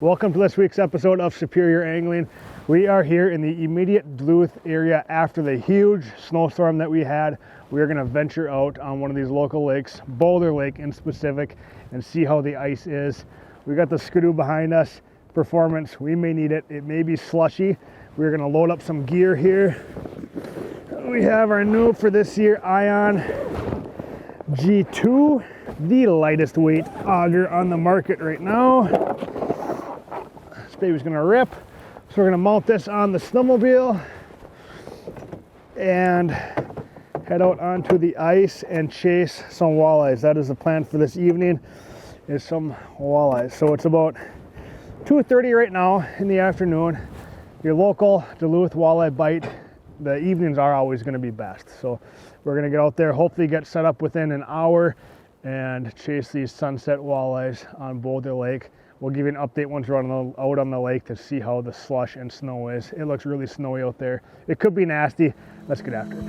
Welcome to this week's episode of Superior Angling. We are here in the immediate Duluth area after the huge snowstorm that we had. We are going to venture out on one of these local lakes, Boulder Lake in specific, and see how the ice is. We got the Skidoo behind us. Performance, we may need it. It may be slushy. We're going to load up some gear here. We have our new for this year Ion G2, the lightest weight auger on the market right now. Baby's gonna rip, so we're gonna mount this on the snowmobile and head out onto the ice and chase some walleyes. That is the plan for this evening, is some walleyes. So it's about 2:30 right now in the afternoon. Your local Duluth walleye bite, the evenings are always going to be best. So we're going to get out there, hopefully get set up within an hour and chase these sunset walleyes on Boulder Lake. We'll give you an update once we're out on the lake to see how the slush and snow is. It looks really snowy out there. It could be nasty. Let's get after it.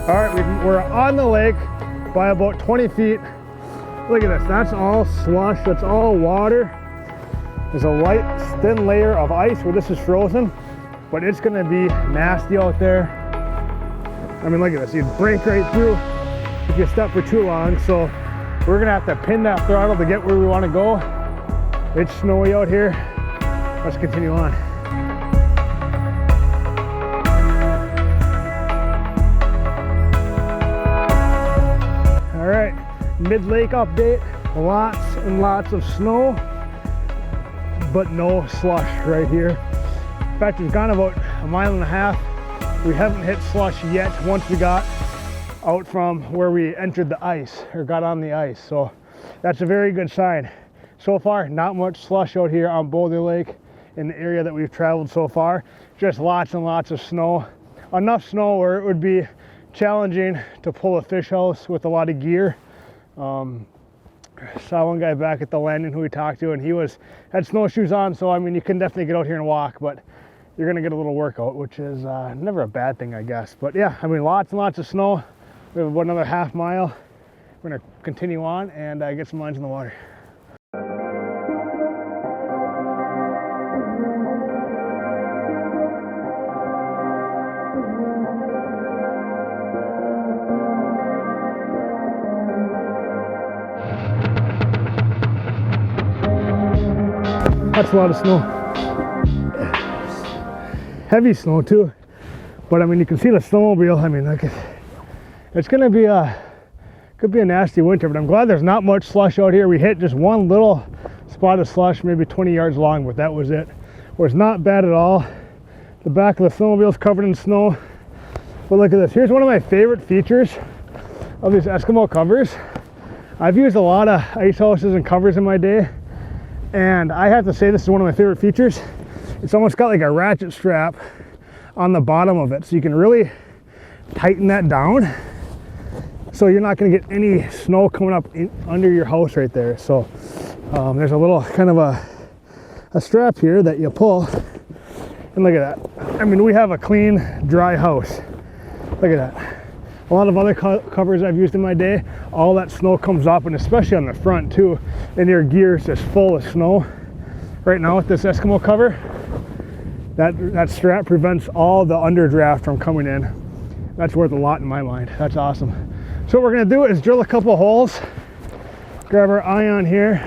All right, we're on the lake by about 20 feet. Look at this, that's all slush, that's all water. There's a light, thin layer of ice where this is frozen, but it's gonna be nasty out there. I mean, look at this, you'd break right through if you step for too long, so we're gonna have to pin that throttle to get where we wanna go. It's snowy out here. Let's continue on. All right. Mid-lake update, lots and lots of snow, but no slush right here. In fact, we've gone about a mile and a half. We haven't hit slush yet once we got out from where we entered the ice or got on the ice. So that's a very good sign. So far, not much slush out here on Boulder Lake in the area that we've traveled so far. Just lots and lots of snow. Enough snow where it would be challenging to pull a fish house with a lot of gear. Saw one guy back at the landing who we talked to, and he had snowshoes on, so I mean you can definitely get out here and walk, but you're gonna get a little workout, which is never a bad thing, I guess. But yeah, I mean, lots and lots of snow. We have about another half mile. We're gonna continue on and get some lines in the water. That's a lot of snow. Heavy snow too. But I mean, you can see the snowmobile. I mean, look, it's gonna be could be a nasty winter, but I'm glad there's not much slush out here. We hit just one little spot of slush, maybe 20 yards long, but that was it. Where it's not bad at all. The back of the snowmobile is covered in snow. But look at this. Here's one of my favorite features of these Eskimo covers. I've used a lot of ice houses and covers in my day, and I have to say this is one of my favorite features. It's almost got like a ratchet strap on the bottom of it, so you can really tighten that down so you're not going to get any snow coming up under your house right there. So there's a little kind of a strap here that you pull, and look at that. I mean, we have a clean, dry house. Look at that. A lot of other covers I've used in my day, all that snow comes up, and especially on the front too, and your gear is just full of snow. Right now with this Eskimo cover, that strap prevents all the underdraft from coming in. That's worth a lot in my mind. That's awesome. So what we're gonna do is drill a couple holes, grab our Ion here,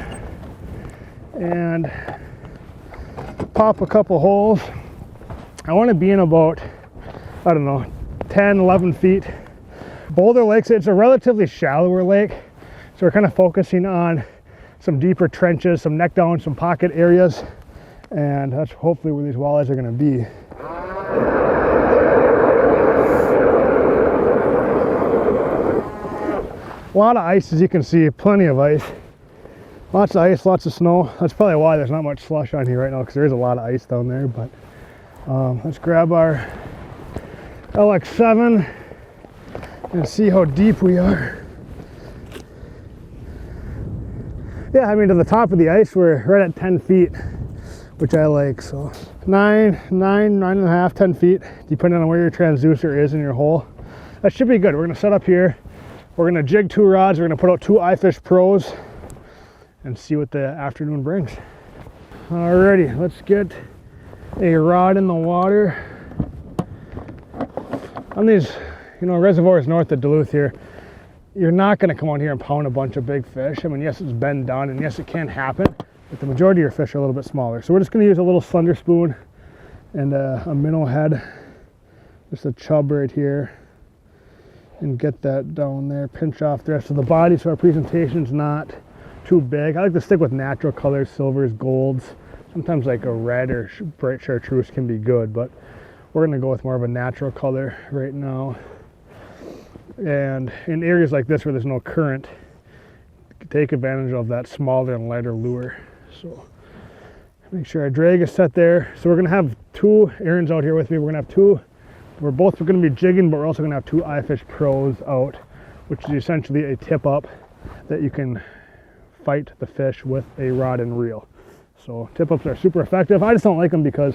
and pop a couple holes. I want to be in about, I don't know, 10, 11 feet. Boulder Lake, it's a relatively shallower lake, so we're kind of focusing on some deeper trenches, some neck down, some pocket areas, and that's hopefully where these walleyes are going to be. A lot of ice, as you can see, plenty of ice. Lots of ice, lots of snow. That's probably why there's not much slush on here right now, because there is a lot of ice down there. But let's grab our LX7 and see how deep we are. Yeah, I mean, to the top of the ice, we're right at 10 feet, which I like. So 9.5, 10 feet, depending on where your transducer is in your hole. That should be good. We're gonna set up here. We're gonna jig 2 rods. We're gonna put out 2 iFish Pros and see what the afternoon brings. Alrighty, let's get a rod in the water. On these, reservoirs north of Duluth here, you're not going to come out here and pound a bunch of big fish. I mean, yes, it's been done, and yes, it can happen, but the majority of your fish are a little bit smaller. So we're just going to use a little slender spoon and a minnow head, just a chub right here, and get that down there. Pinch off the rest of the body so our presentation's not too big. I like to stick with natural colors, silvers, golds. Sometimes like a red or bright chartreuse can be good, but we're going to go with more of a natural color right now. And in areas like this where there's no current, take advantage of that smaller and lighter lure. So make sure our drag is set there. So we're going to have 2 Aaron's out here with me. We're going to have 2. We're both going to be jigging, but we're also going to have 2 iFish Pros out, which is essentially a tip up that you can fight the fish with a rod and reel. So tip ups are super effective. I just don't like them because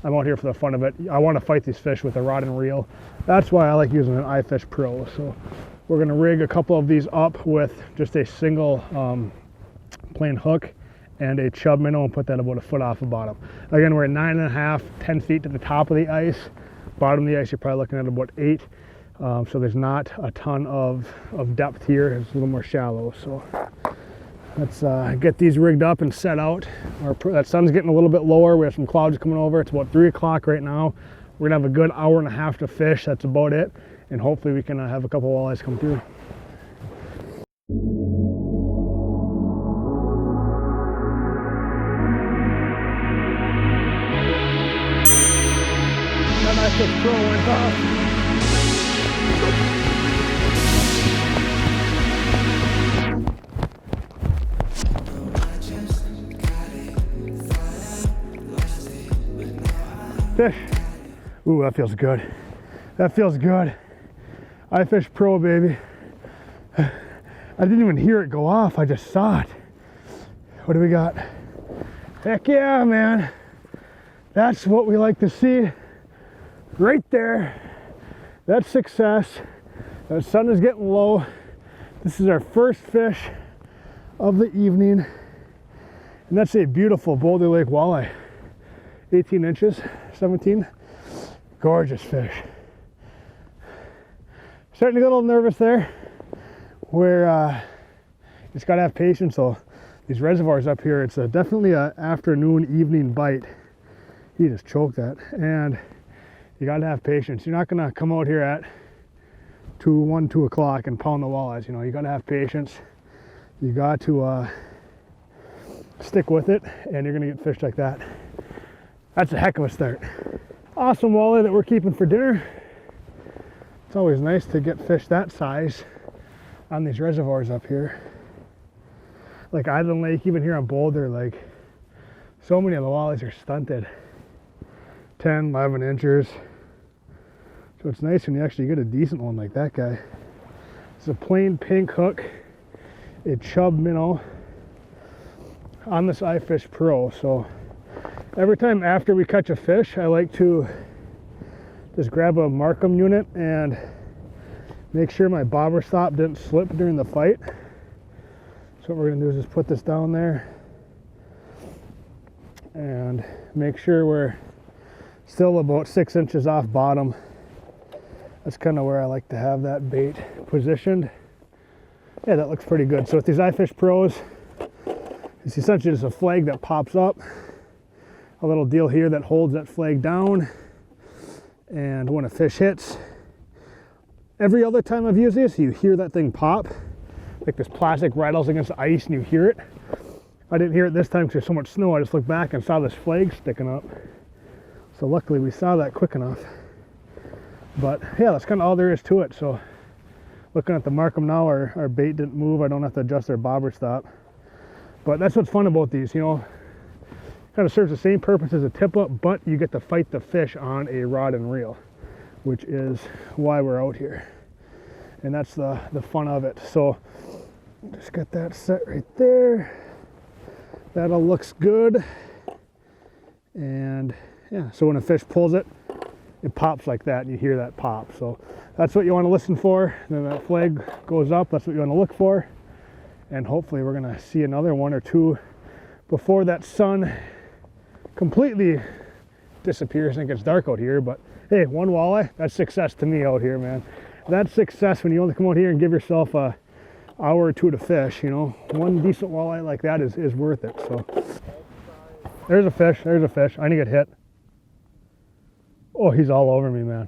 I'm out here for the fun of it. I want to fight these fish with a rod and reel. That's why I like using an iFish Pro. So we're going to rig a couple of these up with just a single plain hook and a chub minnow and put that about a foot off the bottom. Again, we're at 9.5, 10 feet to the top of the ice. Bottom of the ice, you're probably looking at about 8. So there's not a ton of depth here. It's a little more shallow. So let's get these rigged up and set out. That sun's getting a little bit lower. We have some clouds coming over. It's about 3 o'clock right now. We're gonna have a good hour and a half to fish. That's about it. And hopefully we can have a couple walleyes come through. That iFish Pro went off. Fish. Ooh, that feels good. That feels good. iFish Pro, baby. I didn't even hear it go off. I just saw it. What do we got? Heck yeah, man. That's what we like to see. Right there. That's success. The sun is getting low. This is our first fish of the evening. And that's a beautiful Boulder Lake walleye. 18 inches, 17. Gorgeous fish. Starting to get a little nervous there. We're just gotta have patience. So these reservoirs up here, it's definitely an afternoon, evening bite. He just choked that, and you gotta have patience. You're not gonna come out here at 2 o'clock and pound the walleyes. You gotta have patience. You got to stick with it, and you're gonna get fish like that. That's a heck of a start. Awesome walleye that we're keeping for dinner. It's always nice to get fish that size on these reservoirs up here. Like Island Lake, even here on Boulder, like so many of the walleyes are stunted. 10, 11 inches. So it's nice when you actually get a decent one like that guy. It's a plain pink hook, a chub minnow on this iFish Pro. So every time after we catch a fish, I like to just grab a Markham unit and make sure my bobber stop didn't slip during the fight. So what we're gonna do is just put this down there and make sure we're still about 6 inches off bottom. That's kind of where I like to have that bait positioned. Yeah, that looks pretty good. So with these iFish Pros, it's essentially just a flag that pops up. A little deal here that holds that flag down, and when a fish hits, every other time I've used this, you hear that thing pop, like this plastic rattles against the ice and you hear it. I didn't hear it this time because there's so much snow. I just looked back and saw this flag sticking up, so luckily we saw that quick enough. But yeah, that's kind of all there is to it. So looking at the Markham now, our bait didn't move. I don't have to adjust our bobber stop, but that's what's fun about these, kind of serves the same purpose as a tip up, but you get to fight the fish on a rod and reel, which is why we're out here. And that's the fun of it. So just get that set right there. That all looks good. And yeah, so when a fish pulls it, it pops like that and you hear that pop. So that's what you want to listen for. And then that flag goes up, that's what you want to look for. And hopefully we're gonna see another one or two before that sun completely disappears and it gets dark out here. But hey, one walleye, that's success to me out here, man. That's success when you only come out here and give yourself a hour or two to fish, you know. One decent walleye like that is worth it. So there's a fish, there's a fish. I need to get hit. Oh, he's all over me, man.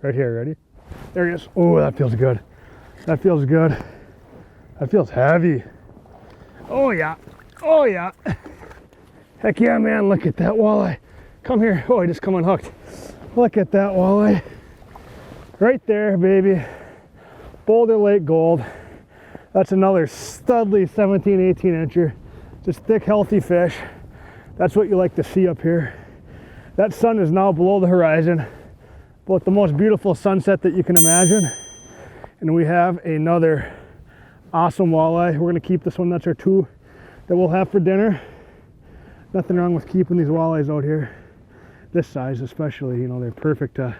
Right here, ready? There he is. Oh, that feels good. That feels good. That feels heavy. Oh yeah, oh yeah. Heck yeah, man, look at that walleye. Come here. Oh, I just come unhooked. Look at that walleye. Right there, baby. Boulder Lake Gold. That's another studly 17, 18 incher. Just thick, healthy fish. That's what you like to see up here. That sun is now below the horizon. About the most beautiful sunset that you can imagine. And we have another awesome walleye. We're gonna keep this one. That's our two that we'll have for dinner. Nothing wrong with keeping these walleyes out here. This size especially, you know, they're perfect to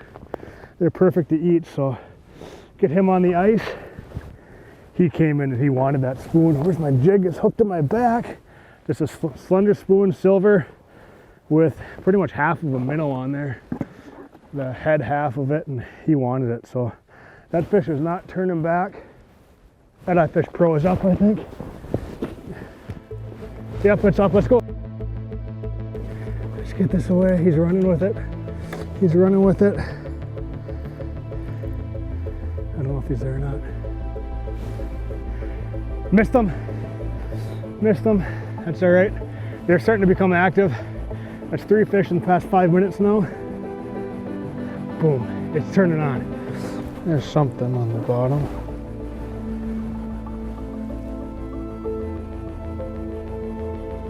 eat. So get him on the ice. He came in and he wanted that spoon. Where's my jig? It's hooked to my back. Just a slender spoon, silver, with pretty much half of a minnow on there. The head half of it, and he wanted it. So that fish is not turning back. That iFish Pro is up, I think. Yep, it's up. Let's go. Let's get this away. He's running with it. He's running with it. I don't know if he's there or not. Missed him. Missed him. That's all right. They're starting to become active. That's 3 fish in the past 5 minutes now. Boom. It's turning on. There's something on the bottom.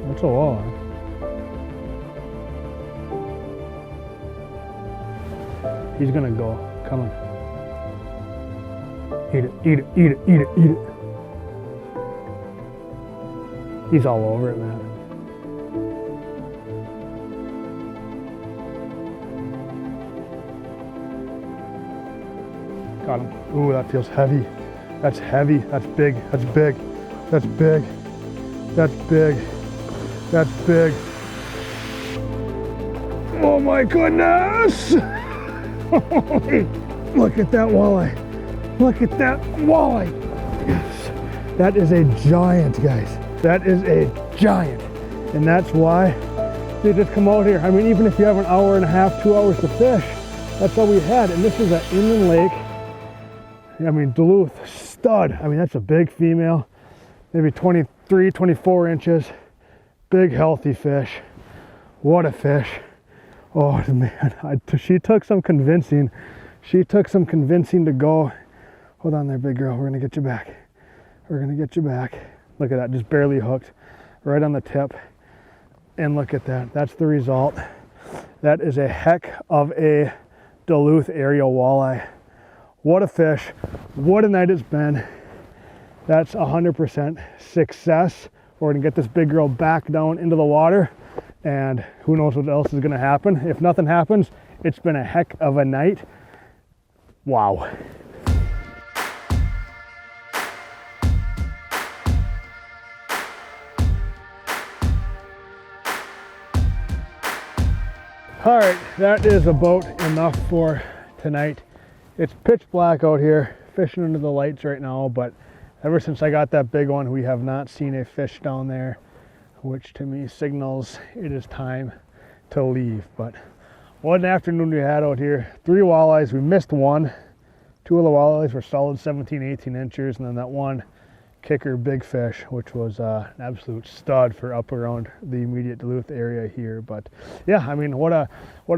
That's a walleye. He's gonna go. Come on. Eat it, eat it, eat it, eat it, eat it. He's all over it, man. Got him. Ooh, that feels heavy. That's heavy. That's big. That's big. That's big. That's big. That's big. Oh my goodness! Look at that walleye. Look at that walleye. Yes. That is a giant, guys. That is a giant. And that's why they just come out here. I mean, even if you have an hour and a half, 2 hours to fish, that's all we had. And this is an inland lake. I mean, Duluth, stud. I mean, that's a big female, maybe 23, 24 inches. Big, healthy fish. What a fish. Oh, man, she took some convincing. She took some convincing to go. Hold on there, big girl. We're going to get you back. We're going to get you back. Look at that, just barely hooked. Right on the tip. And look at that. That's the result. That is a heck of a Duluth area walleye. What a fish. What a night it's been. That's 100% success. We're gonna get this big girl back down into the water, and who knows what else is gonna happen. If nothing happens, it's been a heck of a night. Wow. All right, that is about enough for tonight. It's pitch black out here, fishing under the lights right now, but ever since I got that big one, we have not seen a fish down there, which to me signals it is time to leave. But what an afternoon we had out here. 3 walleyes, we missed one. 2 of the walleyes were solid 17, 18 inches, and then that one kicker big fish, which was an absolute stud for up around the immediate Duluth area here. But yeah, I mean, what a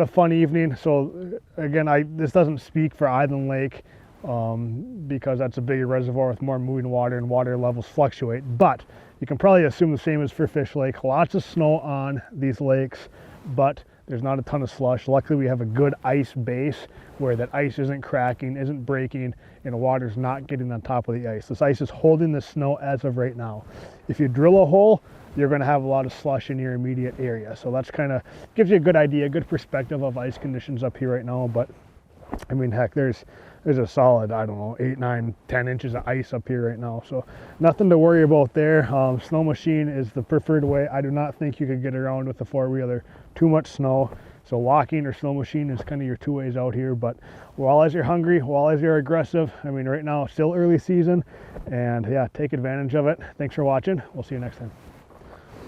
fun evening. So again, this doesn't speak for Island Lake, because that's a bigger reservoir with more moving water and water levels fluctuate, but you can probably assume the same as for Fish Lake. Lots of snow on these lakes, but There's not a ton of slush. Luckily, we have a good ice base where that ice isn't cracking, isn't breaking, and the water's not getting on top of the ice. This ice is holding the snow as of right now. If you drill a hole, you're going to have a lot of slush in your immediate area. So that's kind of gives you a good idea, a good perspective of ice conditions up here right now. But I mean, heck, there's a solid, I don't know, 8, 9, 10 inches of ice up here right now. So nothing to worry about there. Snow machine is the preferred way. I do not think you could get around with the four-wheeler. Too much snow. So walking or snow machine is kind of your two ways out here. But walleyes are hungry, walleyes are aggressive. I mean, right now, still early season. And yeah, take advantage of it. Thanks for watching. We'll see you next time.